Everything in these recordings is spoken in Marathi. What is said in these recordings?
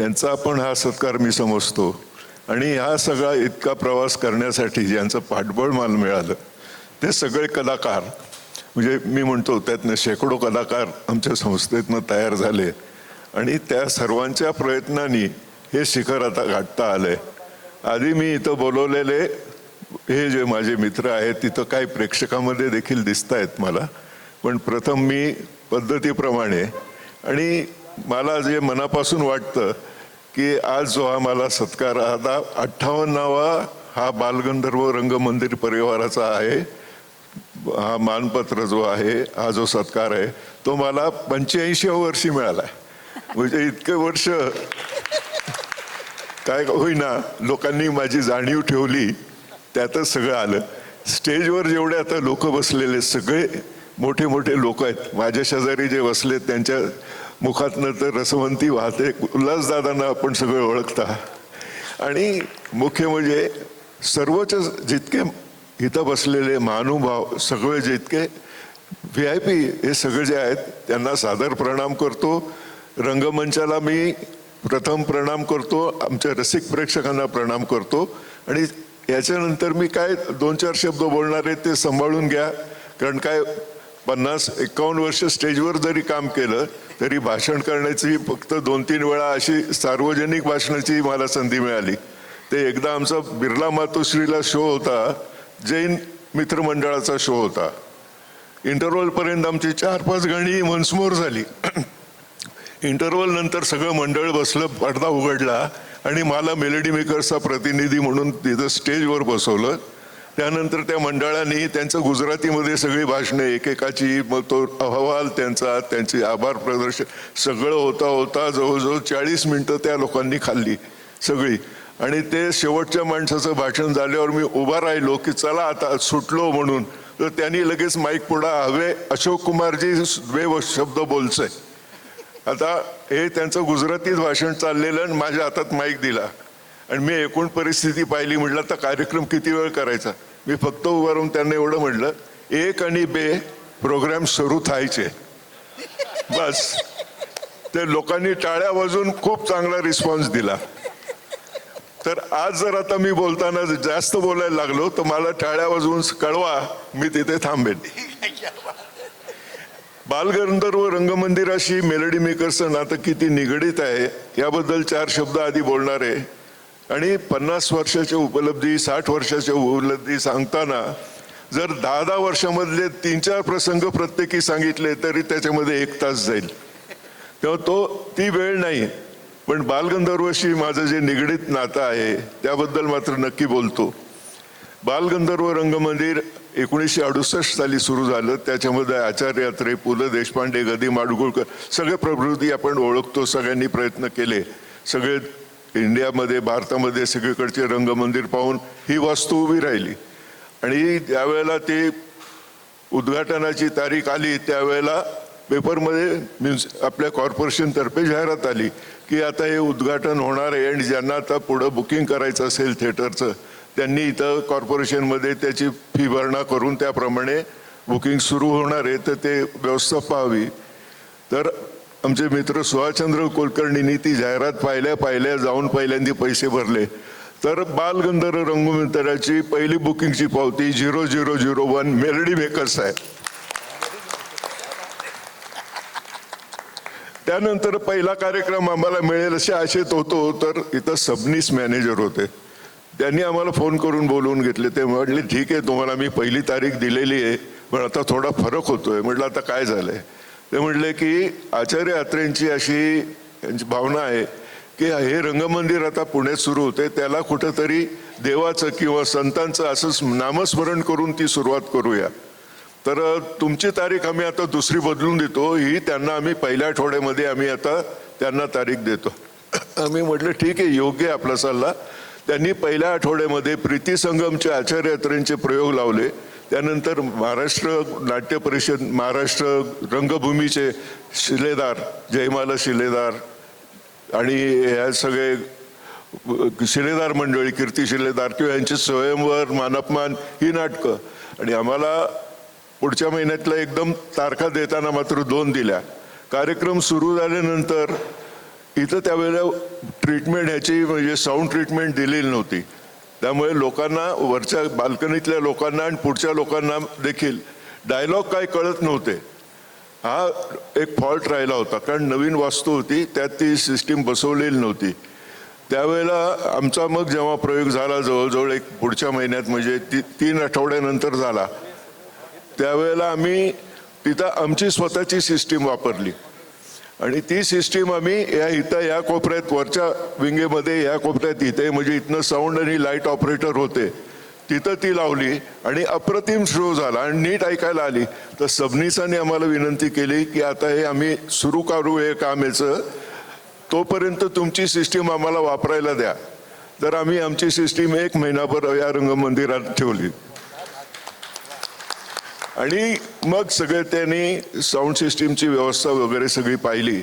त्यांचा पण हा सत्कार मी समजतो. आणि हा सगळा इतका प्रवास करण्यासाठी ज्यांचं पाठबळ मला मिळालं ते सगळे कलाकार, म्हणजे मी म्हणतो त्यातनं शेकडो कलाकार आमच्या संस्थेतनं तयार झाले आणि त्या सर्वांच्या प्रयत्नांनी हे शिखर आता गाठता आलंय. आधी मी इथं बोलवलेले हे जे माझे मित्र आहेत तिथं काही प्रेक्षकामध्ये देखील दिसत आहेत मला, पण प्रथम मी पद्धतीप्रमाणे आणि मला जे मनापासून वाटतं की आज जो हा मला सत्कार, आता 58वा हा बालगंधर्व रंगमंदिर परिवाराचा आहे, हा मानपत्र जो आहे, हा जो सत्कार आहे तो मला 85व्या वर्षी मिळाला. म्हणजे इतके वर्ष काय होईना लोकांनी माझी जाणीव ठेवली, त्यातच सगळं आलं. स्टेजवर जेवढे आता लोक बसलेले सगळे मोठे मोठे लोक आहेत. माझ्या शेजारी जे बसले त्यांच्या मुखातनं तर रसवंती वाहते. उल्हासदादांना आपण सगळे ओळखता. आणि मुख्य म्हणजे सर्वच जितके इथं बसलेले महानुभाव, सगळे जितके VIP हे सगळे जे आहेत त्यांना सादर प्रणाम करतो. रंगमंचाला मी प्रथम प्रणाम करतो, आमच्या रसिक प्रेक्षकांना प्रणाम करतो. आणि याच्यानंतर मी काय 2-4 शब्द बोलणार आहे ते सांभाळून घ्या, कारण काय 50-51 वर्ष स्टेजवर जरी काम केलं तरी भाषण करण्याची फक्त 2-3 वेळा अशी सार्वजनिक भाषणाची मला संधी मिळाली. ते एकदा आमचा बिर्ला मातोश्रीला शो होता, जैन मित्रमंडळाचा शो होता. इंटरव्हलपर्यंत आमची 4-5 गाणी मनसमोर झाली. इंटरव्हल नंतर सगळं मंडळ बसलं, पडदा उघडला आणि मला मेलडी मेकर्सचा प्रतिनिधी म्हणून तिथं स्टेजवर बसवलं. त्यानंतर त्या मंडळाने त्यांचं गुजरातीमध्ये सगळी भाषणे एकेकाची, मग तो अहवाल त्यांचा, त्यांचे आभार प्रदर्शन सगळं होता होता जवळजवळ 40 मिनटं त्या लोकांनी खाल्ली सगळी. आणि ते शेवटच्या माणसाचं भाषण झाल्यावर मी उभा राहिलो की चला आता सुटलो म्हणून, तर त्यांनी लगेच माईक पुढे हवे अशोक कुमारजी 2 शब्द बोलचंय. आता हे त्यांचं गुजरातीत भाषण चाललेलं आणि माझ्या हातात माईक दिला आणि मी एकूण परिस्थिती पाहिली. म्हटलं तर कार्यक्रम किती वेळ करायचा. मी फक्त उभं राहून त्यांना एवढं म्हटलं 1 आणि 2 प्रोग्राम सुरू थायचे बस. ते लोकांनी टाळ्या वाजून खूप चांगला रिस्पॉन्स दिला. तर आज जर आता मी बोलताना जास्त बोलायला लागलो तर मला टाळ्या वाजवून कळवा, मी तिथे थांबेन. बालगंधर्व रंगमंदिराशी मेलडी मेकर्सचं नातं किती निगडीत आहे याबद्दल 4 शब्द आधी बोलणार आहे. आणि 50 वर्षाच्या उपलब्धी, 60 वर्षाच्या उपलब्धी सांगताना जर 10-10 वर्षामधले 3-4 प्रसंग प्रत्येकी सांगितले तरी त्याच्यामध्ये 1 तास जाईल, तेव्हा ती वेळ नाही. पण बालगंधर्वशी माझं जे निगडीत नातं आहे त्याबद्दल मात्र नक्की बोलतो. बालगंधर्व रंगमंदिर 1968 साली सुरू झालं. त्याच्यामध्ये आचार्य अत्रे, पु ल देशपांडे, ग दी माडगूळकर सगळे प्रवृत्ती आपण ओळखतो. सगळ्यांनी प्रयत्न केले. सगळे इंडियामध्ये, भारतामध्ये सगळीकडचे रंगमंदिर पाहून ही वास्तू उभी राहिली. आणि ज्यावेळेला ती उद्घाटनाची तारीख आली त्यावेळेला पेपरमध्ये आपल्या कॉर्पोरेशनतर्फे जाहिरात आली की आता हे उद्घाटन होणार आहे आणि ज्यांना आता पुढं बुकिंग करायचं असेल थिएटरचं त्यांनी इथं कॉर्पोरेशनमध्ये त्याची फी भरणा करून त्याप्रमाणे बुकिंग सुरू होणार आहे, तर ते व्यवस्था पाहावी. तर आमचे मित्र सुहासचंद्र कुलकर्णींनी ती जाहिरात पाहिल्या जाऊन पहिल्यांदा पैसे भरले. तर बालगंधर्व रंगमंदिराची पहिली बुकिंगची पावती 0001 मेलडी मेकर्स आहे. त्यानंतर पहिला कार्यक्रम आम्हाला मिळेल असे आशेत होतो. तर इथं सबनीस मॅनेजर होते, त्यांनी आम्हाला फोन करून बोलवून घेतले. ते म्हटले ठीक आहे तुम्हाला मी पहिली तारीख दिलेली आहे पण आता थोडा फरक होतोय. म्हटलं आता काय झालंय. ते म्हटले की आचार्य अत्रेंची अशी यांची भावना आहे की हे रंगमंदिर आता पुण्यात सुरू होते, त्याला कुठंतरी देवाचं किंवा संतांचं असं नामस्मरण करून ती सुरुवात करूया. तर तुमची तारीख आम्ही आता दुसरी बदलून देतो. ही त्यांना आम्ही पहिल्या आठवड्यामध्ये आम्ही आता त्यांना तारीख देतो. आम्ही म्हटलं ठीक आहे, योग्य आहे आपला सल्ला. त्यांनी पहिल्या आठवड्यामध्ये प्रीती संगमचे आचार्य अत्रेंचे प्रयोग लावले. त्यानंतर महाराष्ट्र नाट्य परिषद, महाराष्ट्र रंगभूमीचे शिलेदार, जयमाला शिलेदार आणि ह्या सगळे शिलेदार मंडळी, कीर्ती शिलेदार किंवा यांचे स्वयंवर, मानपमान ही नाटकं. आणि आम्हाला पुढच्या महिन्यातला एकदम तारखा देताना मात्र 2 दिल्या. कार्यक्रम सुरू झाल्यानंतर इथं त्यावेळेला ट्रीटमेंट ह्याची म्हणजे साऊंड ट्रीटमेंट दिलेली नव्हती. त्यामुळे लोकांना, वरच्या बाल्कनीतल्या लोकांना आणि पुढच्या लोकांना देखील डायलॉग काय कळत नव्हते. हा एक फॉल्ट राहिला होता, कारण नवीन वास्तू होती, त्यात ती सिस्टीम बसवलेली नव्हती. त्यावेळेला आमचा मग जेव्हा प्रयोग झाला, जवळजवळ एक पुढच्या महिन्यात म्हणजे 3 आठवड्यानंतर झाला, त्यावेळेला आम्ही तिथं आमची स्वतःची सिस्टीम वापरली. आणि ती सिस्टीम आम्ही इथं या कोपऱ्यात, वरच्या विंगेमध्ये या कोपऱ्यात इथे, म्हणजे इथनं साऊंड आणि लाईट ऑपरेटर होते, तिथं ती लावली आणि अप्रतिम शो झाला आणि नीट ऐकायला आली. तर सबनीसांनी आम्हाला विनंती केली की आता हे आम्ही सुरू करू हे काम याचं, तोपर्यंत तुमची सिस्टीम आम्हाला वापरायला द्या. तर आम्ही आमची सिस्टीम 1 महिनाभर या रंगमंदिरात ठेवली. आणि मग सगळे त्यांनी साऊंड सिस्टीमची व्यवस्था वगैरे सगळी पाहिली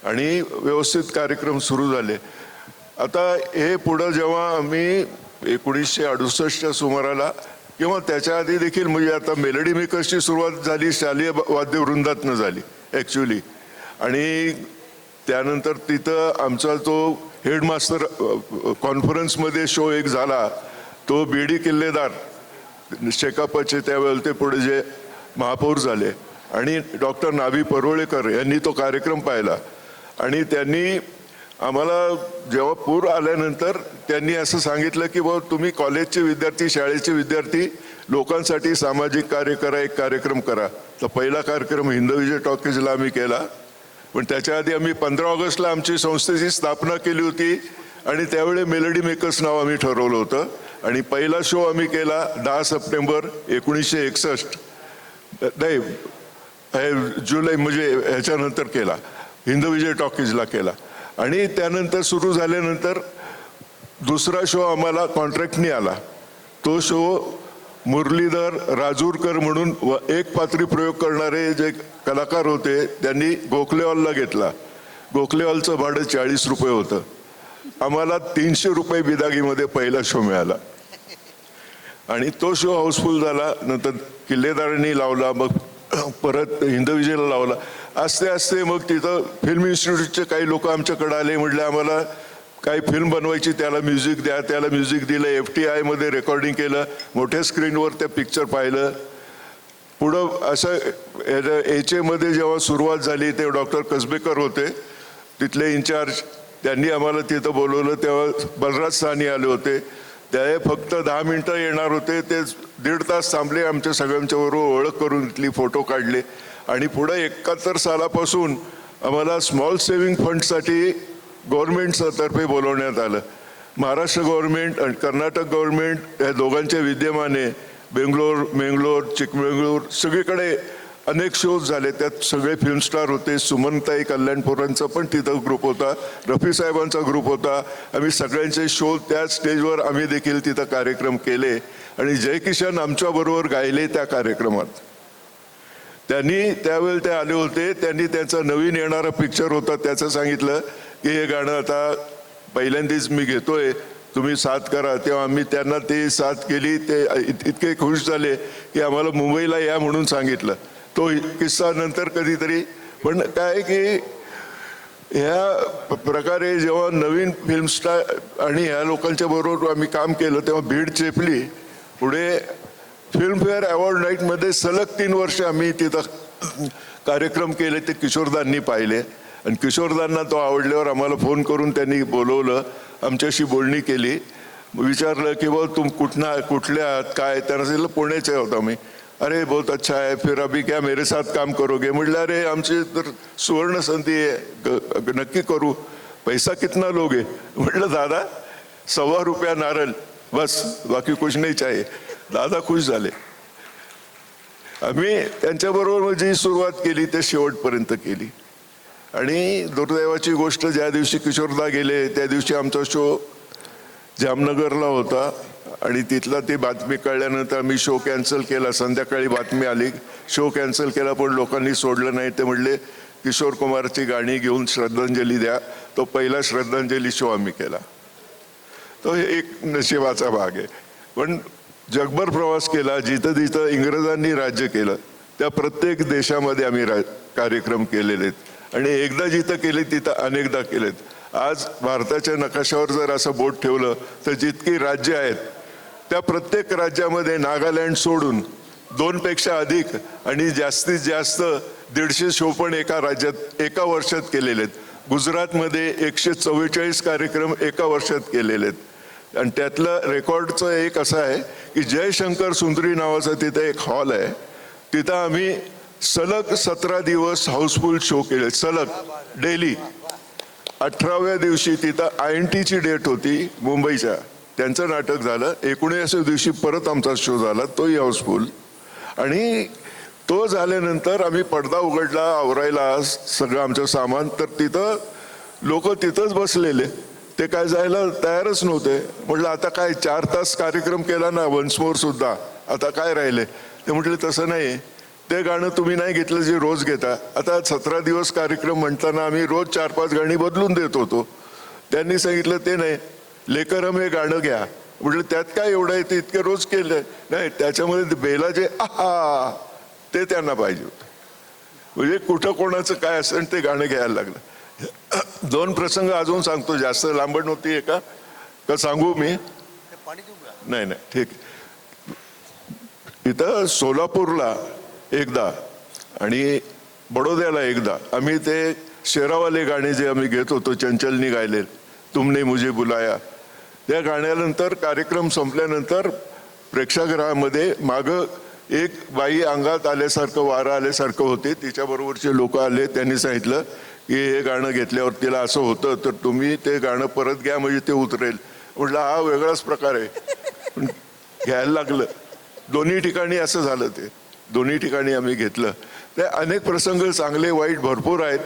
आणि व्यवस्थित कार्यक्रम सुरू झाले. आता हे पुढं जेव्हा आम्ही 1968च्या सुमाराला किंवा त्याच्या आधी देखील, म्हणजे आता मेलडी मेकर्सची सुरुवात झाली शालेय वाद्यवृंदातनं झाली ॲक्च्युली. आणि त्यानंतर तिथं आमचा तो हेडमास्टर कॉन्फरन्समध्ये शो एक झाला, तो BD किल्लेदार शेकापचे त्यावेळेला ते पुढे जे महापौर झाले, आणि डॉक्टर नाभी परोळेकर यांनी तो कार्यक्रम पाहिला. आणि त्यांनी आम्हाला जेव्हा पूर आल्यानंतर त्यांनी असं सांगितलं की बाबा तुम्ही कॉलेजचे विद्यार्थी, शाळेचे विद्यार्थी लोकांसाठी सामाजिक कार्य करा, एक कार्यक्रम करा. तर पहिला कार्यक्रम हिंदविजय टॉकीजला आम्ही केला. पण त्याच्या आधी आम्ही 15 ऑगस्टला आमची संस्थेची स्थापना केली होती आणि त्यावेळी मेलडी मेकर्स नाव आम्ही ठरवलं होतं. आणि पहिला शो आम्ही केला 10 सप्टेंबर 1961, नाही जुलै म्हणजे ह्याच्यानंतर केला, हिंदविजय टॉकीजला केला. आणि त्यानंतर सुरू झाल्यानंतर दुसरा शो आम्हाला कॉन्ट्रॅक्टनी आला. तो शो मुरलीधर राजूरकर म्हणून एक पात्री प्रयोग करणारे जे कलाकार होते, त्यांनी गोखले हॉलला घेतला. गोखले हॉलचं भाडं 40 रुपये होतं. आम्हाला 300 रुपये बिदागीमध्ये पहिला शो मिळाला आणि तो शो हाऊसफुल झाला. नंतर किल्लेदारांनी लावला, मग परत हिंदविजयला लावला. आस्ते आस्ते मग तिथं फिल्म इन्स्टिट्यूटचे काही लोक आमच्याकडे आले, म्हटले आम्हाला काही फिल्म बनवायची, त्याला म्युझिक द्या. त्याला म्युझिक दिलं, FTI मध्ये रेकॉर्डिंग केलं, मोठ्या स्क्रीनवर ते पिक्चर पाहिलं. पुढं असं HA मध्ये जेव्हा सुरुवात झाली, ते डॉक्टर कसबेकर होते तिथले इन्चार्ज, त्यांनी आम्हाला तिथं बोलवलं. तेव्हा बलराज साहनी आले होते. ते फक्त 10 मिनटं येणार होते, ते 1.5 तास थांबले, आमच्या सगळ्यांच्या बरोबर ओळख करून इथली फोटो काढले. आणि पुढं 71 सालापासून आम्हाला स्मॉल सेव्हिंग फंडसाठी गव्हर्नमेंटच्या तर्फे बोलवण्यात आलं. महाराष्ट्र गव्हर्नमेंट आणि कर्नाटक गव्हर्नमेंट या दोघांच्या विद्यमाने बेंगलोर, चिकमंगळूर सगळीकडे अनेक शोज झाले. त्यात सगळे फिल्म स्टार होते. सुमनताई कल्याणपुरांचा पण तिथं ग्रुप होता, रफी साहेबांचा ग्रुप होता. आम्ही सगळ्यांचे शो त्या स्टेजवर आम्ही देखील तिथं कार्यक्रम केले. आणि जयकिशन आमच्याबरोबर गायले त्या कार्यक्रमात. त्यांनी त्यावेळेला ते आले होते, त्यांनी त्यांचा नवीन येणारा पिक्चर होता त्याचं सांगितलं की हे गाणं आता पहिल्यांदाच मी घेतोय, तुम्ही साथ करा. तेव्हा आम्ही त्यांना ते साथ केली. ते इतके खुश झाले की आम्हाला मुंबईला या म्हणून सांगितलं. तो किस्सा नंतर कधीतरी. पण काय की ह्या प्रकारे जेव्हा नवीन फिल्म स्टार आणि ह्या लोकांच्या बरोबर आम्ही काम केलं, तेव्हा भीड चेपली. पुढे फिल्मफेअर अवॉर्ड नाईटमध्ये सलग 3 वर्ष आम्ही तिथं कार्यक्रम केले. ते किशोरदांनी पाहिले आणि किशोरदांना तो आवडल्यावर आम्हाला फोन करून त्यांनी बोलवलं, आमच्याशी बोलणी केली. विचारलं की बाबा तुम कुठल्या आहात, काय. त्यांना सांगितलं पुण्याचे आहोत आम्ही. अरे बहुत अच्छा है, फिर अभी क्या मेरे साथ काम करोगे. म्हटलं अरे आमची तर सुवर्ण संधी आहे, नक्की करू. पैसा कितना लोगे. म्हटलं दादा ₹1.25 नारळ बस, बाकी कुछ नाही चाहिए. दादा खुश झाले. आम्ही त्यांच्याबरोबर जी सुरुवात केली ते शेवटपर्यंत केली. आणि दुर्दैवाची गोष्ट, ज्या दिवशी किशोरदा गेले त्या दिवशी आमचा शो जामनगरला होता आणि तिथला ती बातमी कळल्यानंतर आम्ही शो कॅन्सल केला. संध्याकाळी बातमी आली, शो कॅन्सल केला, पण लोकांनी सोडलं नाही. ते म्हटले किशोर कुमारची गाणी घेऊन श्रद्धांजली द्या. तो पहिला श्रद्धांजली शो आम्ही केला. तो हे एक नशिबाचा भाग आहे. पण जगभर प्रवास केला, जिथं जिथं इंग्रजांनी राज्य केलं त्या प्रत्येक देशामध्ये आम्ही कार्यक्रम केलेले आहेत. आणि एकदा जिथं केले तिथं अनेकदा केलेत. आज भारताच्या नकाशावर जर असं बोट ठेवलं तर जितकी राज्य आहेत त्या प्रत्येक राज्यामध्ये नागालँड सोडून 2पेक्षा अधिक आणि जास्तीत जास्त 150 शो पण एका राज्यात एका वर्षात केलेले आहेत. गुजरातमध्ये 144 कार्यक्रम एका वर्षात केलेले आहेत. आणि त्यातलं रेकॉर्डचं एक असं आहे की जयशंकर सुंदरी नावाचा तिथे एक हॉल आहे. तिथं आम्ही सलग 17 दिवस हाऊसफुल शो केले, सलग डेली. 18व्या दिवशी तिथं INTची डेट होती मुंबईच्या, त्यांचं नाटक झालं. 19व्या दिवशी परत आमचा शो झाला, तोही हाऊसफुल. आणि तो झाल्यानंतर आम्ही पडदा उघडला आवरायला सगळं आमचं सामान, तर तिथं लोक तिथंच बसलेले, ते काय जायला तयारच नव्हते. म्हटलं आता काय 4 तास कार्यक्रम केला ना वन्स मोर सुद्धा, आता काय राहिले. ते म्हटले तसं नाही, ते गाणं तुम्ही नाही घेतलं जे रोज घेता. आता 17 दिवस कार्यक्रम म्हणताना आम्ही रोज 4-5 गाणी बदलून देत होतो. त्यांनी सांगितलं ते नाही, लेकरम हे गाणं घ्या. म्हटलं त्यात काय एवढं आहे, ते इतके रोज केलं नाही, त्याच्यामध्ये बेला जे आहा ते त्यांना पाहिजे होतं. म्हणजे कुठं कोणाचं काय असेल ते गाणं घ्यायला लागलं. 2 प्रसंग अजून सांगतो, जास्त लांबण होती का सांगू मी? नाही नाही ठीक. इथं सोलापूरला एकदा आणि बडोद्याला एकदा आम्ही ते शेरावाले गाणे जे आम्ही घेत होतो, चंचलनी गायले तुमने मुझे बुलाया, त्या गाण्यानंतर कार्यक्रम संपल्यानंतर प्रेक्षागृहामध्ये मागं एक बाई अंगात आल्यासारखं वारं आल्यासारखं होते. तिच्याबरोबरचे लोक आले, त्यांनी सांगितलं की हे गाणं घेतल्यावर तिला असं होतं, तर तुम्ही ते गाणं परत घ्या म्हणजे ते उतरेल. म्हटलं हा वेगळाच प्रकार आहे, पण घ्यायला लागलं. दोन्ही ठिकाणी असं झालं, ते दोन्ही ठिकाणी आम्ही घेतलं. ते अनेक प्रसंग चांगले वाईट भरपूर आहेत,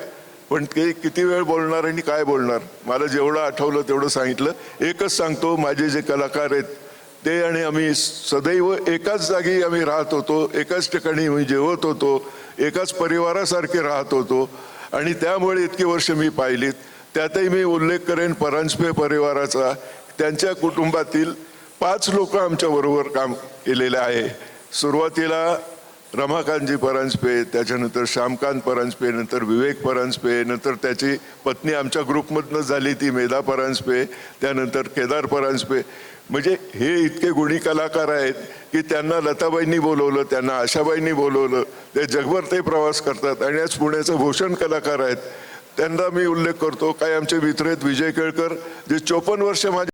पण ते किती वेळ बोलणार आणि काय बोलणार. मला जेवढं आठवलं तेवढं सांगितलं. एकच सांगतो, माझे जे कलाकार आहेत ते आणि आम्ही सदैव एकाच जागी आम्ही राहत होतो, एकाच ठिकाणी आम्ही जेवत होतो, एकाच परिवारासारखे राहत होतो. आणि त्यामुळे इतकी वर्ष मी पाहिलीत. त्यातही मी उल्लेख करेन परांजपे परिवाराचा. त्यांच्या कुटुंबातील 5 लोक आमच्याबरोबर काम केलेले आहे. सुरुवातीला रमाकांतजी परांजपे, त्याच्यानंतर श्यामकांत परांजपे, नंतर विवेक परांजपे, नंतर त्याची पत्नी आमच्या ग्रुपमधनं झाली ती मेधा परांजपे, त्यानंतर केदार परांजपे. म्हणजे हे इतके गुणी कलाकार आहेत की त्यांना लताबाईंनी बोलवलं, त्यांना आशाबाईंनी बोलवलं, ते जगभर ते प्रवास करतात. आणि आज पुण्याचं भूषण कलाकार आहेत, त्यांना मी उल्लेख करतो. काही आमचे मित्र आहेत विजय केळकर, जे 54 वर्ष माझे